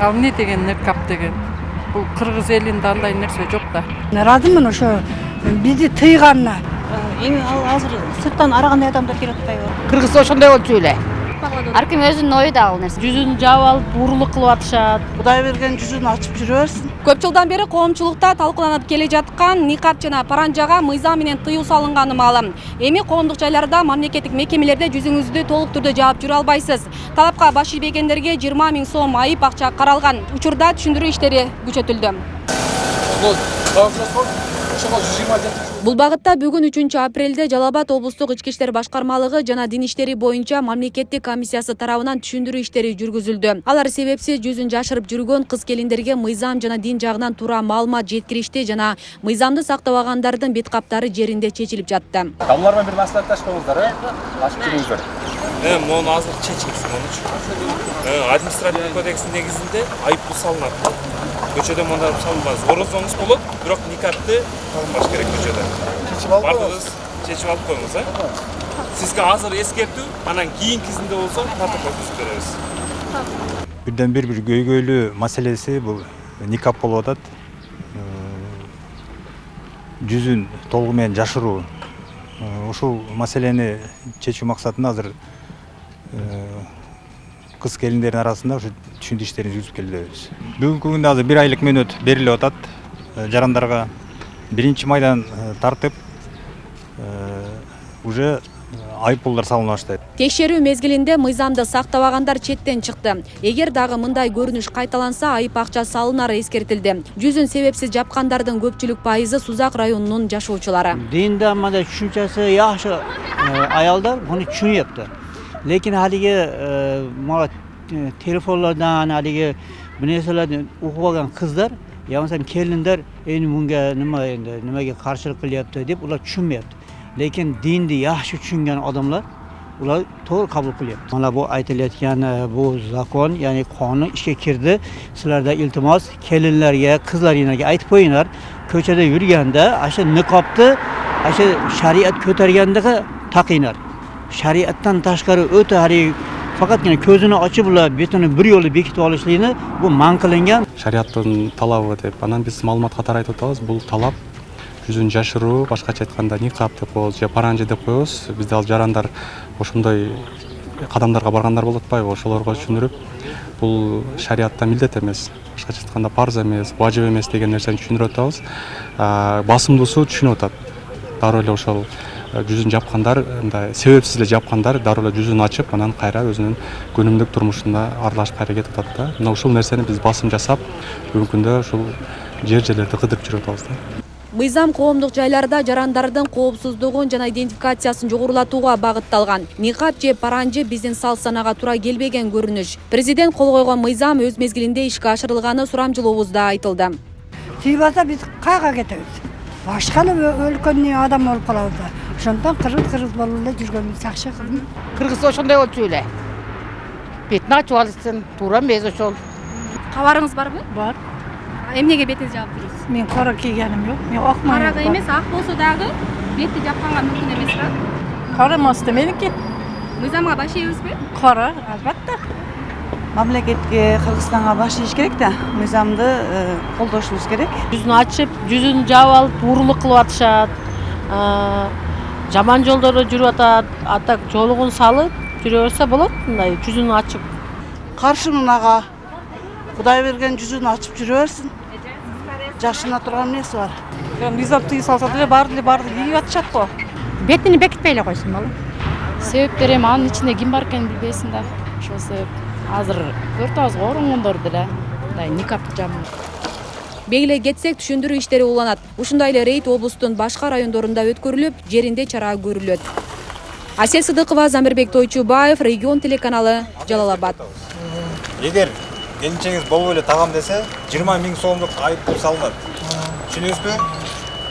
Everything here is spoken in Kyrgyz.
Ал эмне деген никап деген? Бул кыргыз элинде андай нерсе жок да. Ыраазымын ошо бизди тыйганына. Эми ал азыр сырттан ара кандай адамдар келип атпайбы? Кыргызда ошондой болчу эле. Ар ким өзүнүн ою да ал нерсе. Жүзүн жаап алып уурулук кылып атышат. Кудай берген жүзүн ачып жүрө берсин. Көп жылдан бери коомчулукта талкууланып келе жаткан никап жана паранжага мыйзам менен тыюу салынганы маалым. Эми коомдук жайларда, мамлекеттик мекемелерде жүзүңүздү толук түрдө жаап жүрө албайсыз. Талапка баш ийбегендерге 20 000 сом айып акча каралган. Учурда түшүндүрүү иштери күчөтүлдү. Бул багытта бүгүн 3-апрелде Жалал Абад облустук ички иштер башкармалыгы жана дин иштери боюнча мамлекеттик комиссиясы тарабынан түшүндүрүү иштери жүргүзүлдү. Алар себепсиз жүзүн жашырып жүргөн кыз-келиндерге мыйзам жана дин жагынан туура маалымат жеткиришти жана мыйзамды сактабагандардын бет каптары жеринде чечилип жатты. Тамлар менен бир маслихатташпаңыздар, ашып жүрүңүздөр. Мону азыр чечиңиз, монучу. Административдик кодекстин негизинде айыппул салынат. Көчөдө мондай салынбайбыз. Орозоңуз болот, бирок никапты салынбаш керек көчөдө. Бардыгыз чечип алып коюңуз, Сизге азыр эскертүү, анан кийинкисинде болсо протокол түзүп беребиз. Бирден бир көйгөйлүү маселеси бул никап болуп атат. Жүзүн толугу менен жашыруу. Ушул маселени чечүү максатында азыр кыз келиндердин арасында ушу түшүндүрүү иштерин жүргүзүп келебиз. Бүгүнкү күндө азыр 1 айлык мөөнөт берилип атат. Жарандарга 1-майдан тартып уже айыппулдар салына баштайт. Текшерүү мезгилинде мыйзамды сактабагандар четтен чыкты. Эгер дагы мындай көрүнүш кайталанса, айып акча салынары эскертилди. Жүзүн себепсиз жапкандардын көпчүлүк пайызы Сузак районунун жашоочулары. Динде мындай түшүнчөсү жакшы аялдар муну түшүнөптү. Лекин халиги мага телефонлордон халиги бир нерселерди угуп алган кыздар, я болбосо келиндер эми мунга немеге каршылык кылыпты деп улар түшүнмөйт. Лекин динди жакшы түшүнгөн адамдар улар туура кабыл кылып. Мана бу айтылаткан бу закон, яни канун ишке кирди. Силерде илтимос келинлерге, кызларга айтып коюңар, көчөдө жүргөндө ашы никапты, ашы шариат көтөргөндөгө такыйңар. Шариаттан ташкары өтө хари факатгina көзүнү ачып эле бетини бир жолу бекитип алышлыгы бу ман кылынган. Шариаттын талабы деп, анан биз маалымат катары айтып атабыз. Бул талап жүзүн жашыруу, башкача айтканда никап деп коебуз же паранжа деп коебуз. Бизде ал жарандар ошондой кадамдарга баргандар болуп атпайбы, ошолорго түшүндүрүп, бул шариатта милдет эмес, башкача айтканда парз эмес, важип эмес деген нерсени түшүндүрүп атабыз. Басымдуусу түшүнүп атат. Дароо эле ошол жүзүн жапкандар, мындай себепсиз эле жапкандар дароо эле жүзүн ачып, анан кайра өзүнүн күнүмдүк турмушунда аралашып кайра кетип атат да. Мына ушул нерсени биз басым жасап, бүгүнкү күндө ушул жерлерди кыдырып жүрүп атабыз да. Мыйзам коомдук жайларда жарандардын коопсуздугун жана идентификациясын жогорулатууга багытталган. Никап же паранжы биздин салт санага туура келбеген көрүнүш. Президент кол койгон мыйзам өз мезгилинде ишке ашырылганы сурамжылообузда айтылды. Тыйбаса биз кайга кетебиз? Башка өлкөнүн адам болуп калабыз да. Ошондон кыргыз болуп эле жүргөнүбүз жакшы. Кыргызда ошондой болчу эле. Бетин ачып алышсын, туура эмес ошол. Кабарыңыз барбы? Бар. Эмнеге бетиңизди жаап жүрөсүз? Мен кара кийгеним жок. Мен акмайм. Кара эмес, ак болсо дагы бетти жапканга мүмкүн эмес да. Кара эмес меники. Мыйзамга баш ийбизби? Кара, албатта. Мамлекетке, Кыргызстанга баш ийиш керек да. Мыйзамды колдошубуз керек. Жүзүн ачып, жүзүн жаап алып уурулук кылып атышат. Жаман жолдордо жүрүп атат. Ата жолугун салып жүрө берсе болот, мындай жүзүн ачып. Каршымын ага. Кудай берген жүзүн ачып жүрө берсин. Жашына турган эмнеси бар? Мыйзам тыйып салса деле барды кийип атышат го. Бетини бекитпей эле койсун болот. Себептери эми анын ичинде ким бар экенин билбейсиң да. Ошол себеп азыр өртөбүзгө оронгондор деле мындай никапты жамылып. Бегилей кетсек, түшүндүрүү иштери уланат. Ушундай эле рейд облустун башка райондорунда өткөрүлүп, жеринде чара көрүлөт. Асель Сыдыкова, Замирбек Тойчубаев, Регион телеканалы, Жалал Абад. Эгер келинчегиңиз болбой эле тагам десе, 20 000 сомдук айыппул салынат. Түшүнүңүзбү?